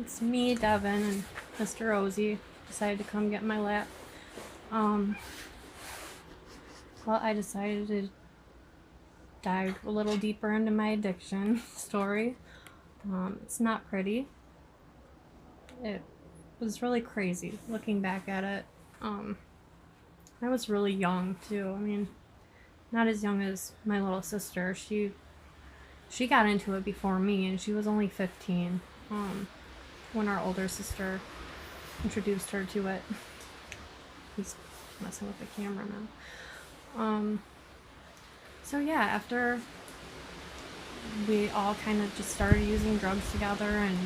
It's me, Devin, and Mr. Ozzy decided to come get my lap. Um, well, I decided to dive a little deeper into my addiction story. It's not pretty. It was really crazy looking back at it. Um, I was really young too. I mean, not as young as my little sister. She got into it before me, and she was only 15 when our older sister introduced her to it. He's messing with the camera now. So yeah, after we all kind of just started using drugs together and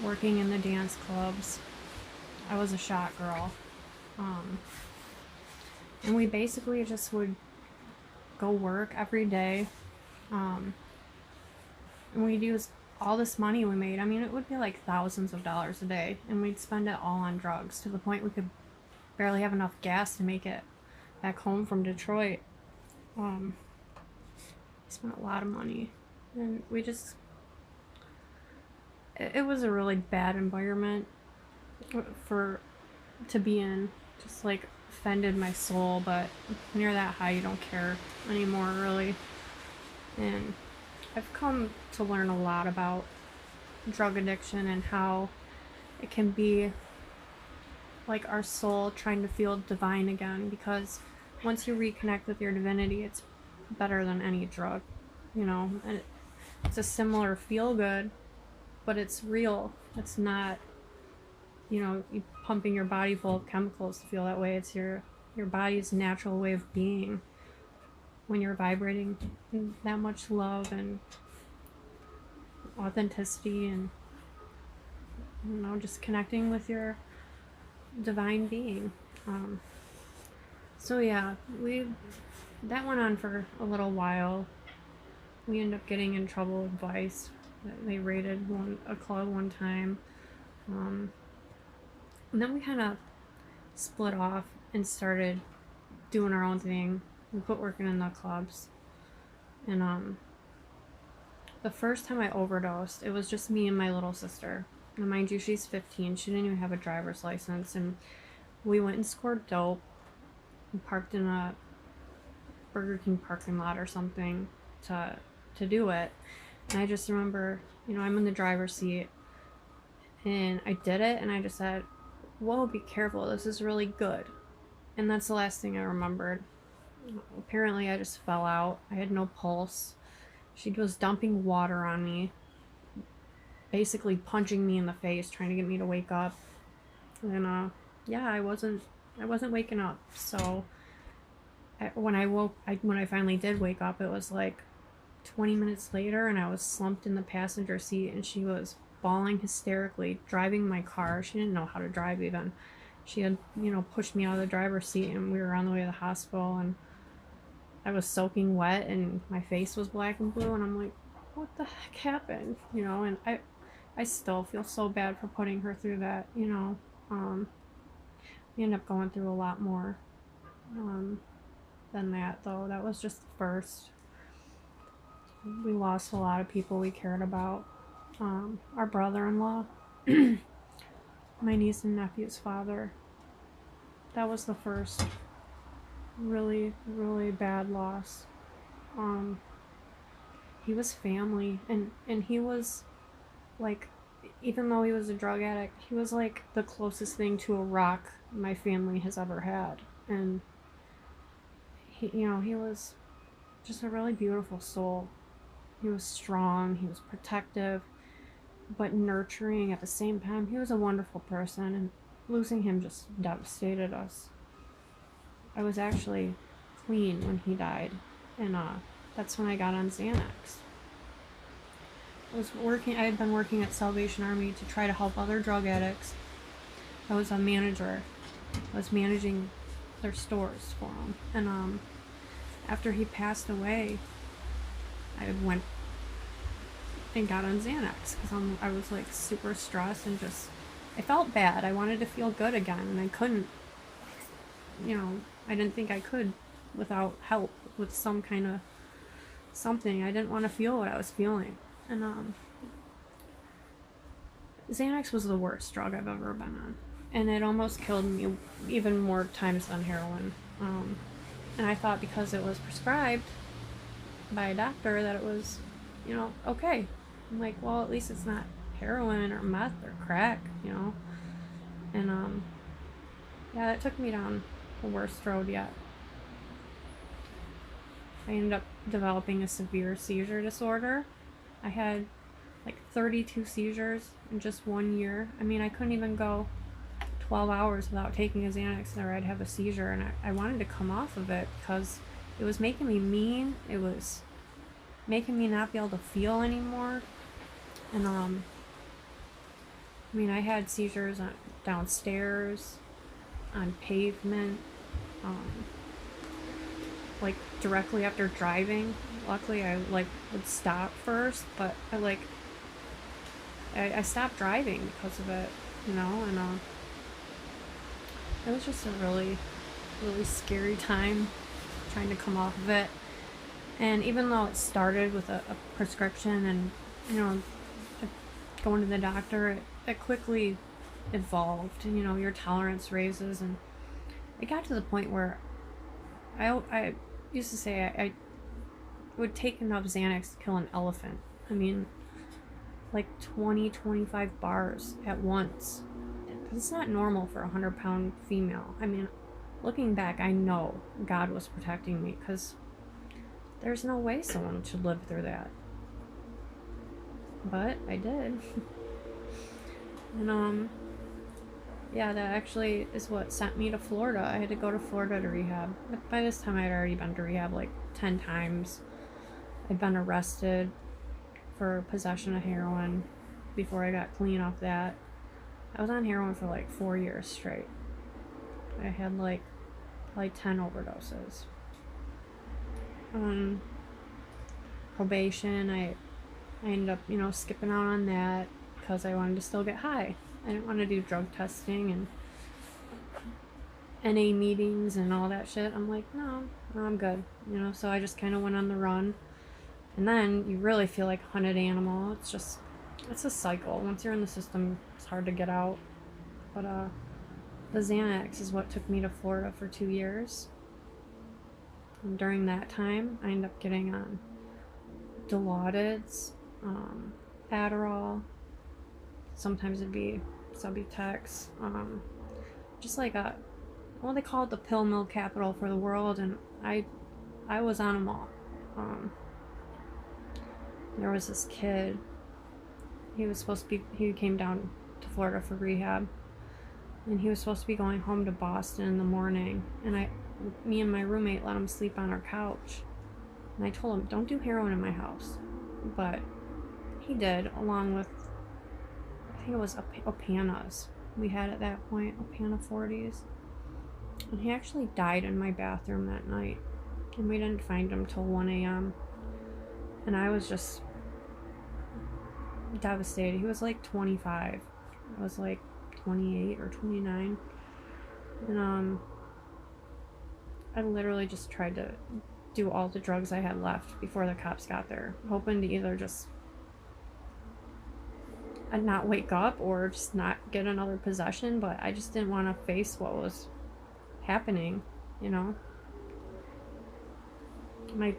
working in the dance clubs, I was a shot girl. And we basically just would go work every day. And we'd use all this money we made. I mean, it would be like thousands of dollars a day, and we'd spend it all on drugs to the point we could barely have enough gas to make it back home from Detroit. We spent a lot of money, and we just, it was a really bad environment to be in. Just like offended my soul, but when you're that high, you don't care anymore, really. And I've come to learn a lot about drug addiction and how it can be like our soul trying to feel divine again, because once you reconnect with your divinity, it's better than any drug, and it's a similar feel good, but it's real. It's not, you pumping your body full of chemicals to feel that way. It's your body's natural way of being when you're vibrating that much love and authenticity, and just connecting with your divine being. So yeah, that went on for a little while. We ended up getting in trouble with Vice. They raided a club one time. And then we kind of split off and started doing our own thing. We quit working in the clubs. And the first time I overdosed, it was just me and my little sister. And mind you, she's 15. She didn't even have a driver's license. And we went and scored dope and parked in a Burger King parking lot or something to do it. And I just remember, I'm in the driver's seat, and I did it, and I just said, whoa, be careful, this is really good. And that's the last thing I remembered. Apparently I just fell out. I had no pulse. She was dumping water on me, basically punching me in the face, trying to get me to wake up. And yeah, I wasn't waking up. So when I finally did wake up, it was like 20 minutes later, and I was slumped in the passenger seat, and she was bawling hysterically, driving my car. She didn't know how to drive even. She had, pushed me out of the driver's seat, and we were on the way to the hospital, and I was soaking wet, and my face was black and blue, and I'm like, what the heck happened? And I still feel so bad for putting her through that. We end up going through a lot more than that, though. That was just the first. We lost a lot of people we cared about. Our brother-in-law, my niece and nephew's father. That was the first really, really bad loss. He was family, and he was like, even though he was a drug addict, he was like the closest thing to a rock my family has ever had. And he was just a really beautiful soul. He was strong, he was protective, but nurturing at the same time. He was a wonderful person, and losing him just devastated us. I was actually clean when he died, and that's when I got on Xanax. I had been working at Salvation Army to try to help other drug addicts. I was a manager. I was managing their stores for them. And after he passed away, I went and got on Xanax because I was like super stressed and just, I felt bad. I wanted to feel good again, and I couldn't. I didn't think I could without help, with some kind of something. I didn't want to feel what I was feeling. And Xanax was the worst drug I've ever been on. And it almost killed me even more times than heroin. And I thought because it was prescribed by a doctor that it was, okay. I'm like, well, at least it's not heroin or meth or crack, And, yeah, that took me down the worst road yet. I ended up developing a severe seizure disorder. I had like 32 seizures in just 1 year. I mean, I couldn't even go 12 hours without taking a Xanax or I'd have a seizure, and I wanted to come off of it because it was making me mean. It was making me not be able to feel anymore. And I mean, I had seizures downstairs, on pavement, like directly after driving. Luckily, I would stop first, but I stopped driving because of it, and it was just a really, really scary time trying to come off of it. And even though it started with a prescription and, going to the doctor, it quickly evolved. Your tolerance raises, and it got to the point where I used to say I would take enough Xanax to kill an elephant. I mean, like 20-25 bars at once. It's not normal for a 100-pound female. I mean, looking back, I know God was protecting me because there's no way someone should live through that. But I did. And yeah, that actually is what sent me to Florida. I had to go to Florida to rehab. But by this time, I'd already been to rehab like 10 times. I'd been arrested for possession of heroin before I got clean off that. I was on heroin for like 4 years straight. I had like 10 overdoses. Probation, I ended up, skipping out on that because I wanted to still get high. I didn't want to do drug testing and NA meetings and all that shit. I'm like, no, I'm good. So I just kind of went on the run. And then you really feel like a hunted animal. It's a cycle. Once you're in the system, it's hard to get out. But the Xanax is what took me to Florida for 2 years. And during that time, I ended up getting on Dilaudid, Adderall. Sometimes it'd be Subutex. Just like they call it the pill mill capital for the world, and I was on them all. There was this kid. He came down to Florida for rehab, and he was supposed to be going home to Boston in the morning, and me and my roommate let him sleep on our couch, and I told him, don't do heroin in my house, but he did, along with, I think it was Opanas we had at that point, Opana 40s, and he actually died in my bathroom that night, and we didn't find him till 1 a.m., and I was just devastated. He was like 25. I was like 28 or 29. And I literally just tried to do all the drugs I had left before the cops got there, hoping to either just not wake up or just not get another possession, but I just didn't want to face what was happening, My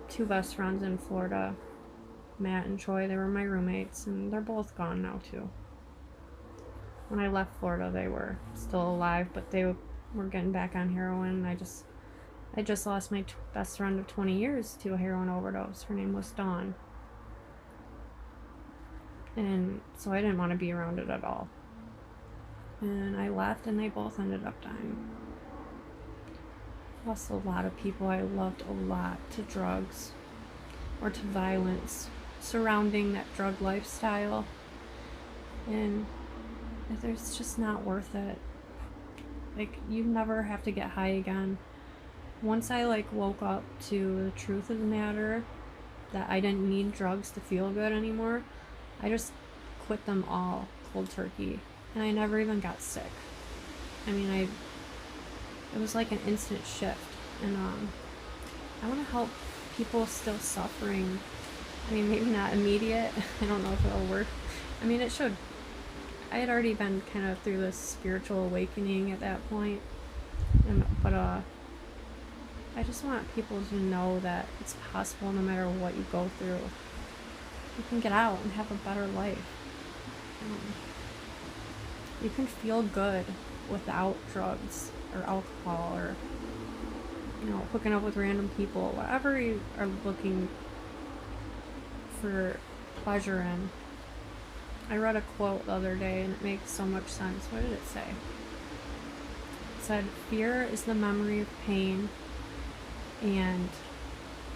2 best friends in Florida, Matt and Troy, they were my roommates, and they're both gone now too. When I left Florida, they were still alive, but they were getting back on heroin. I just lost my best friend of 20 years to a heroin overdose. Her name was Dawn. And so I didn't want to be around it at all. And I left, and they both ended up dying. Lost a lot of people I loved a lot to drugs or to violence surrounding that drug lifestyle, and it's just not worth it. Like, you never have to get high again. Once I woke up to the truth of the matter, that I didn't need drugs to feel good anymore, I just quit them all cold turkey, and I never even got sick. I mean, it was like an instant shift, and I want to help people still suffering. I mean, maybe not immediate. I don't know if it'll work. I mean, it should. I had already been kind of through this spiritual awakening at that point, but I just want people to know that it's possible no matter what you go through. You can get out and have a better life. You can feel good without drugs or alcohol or, hooking up with random people. Whatever you are looking for pleasure in. I read a quote the other day and it makes so much sense. What did it say? It said, fear is the memory of pain, and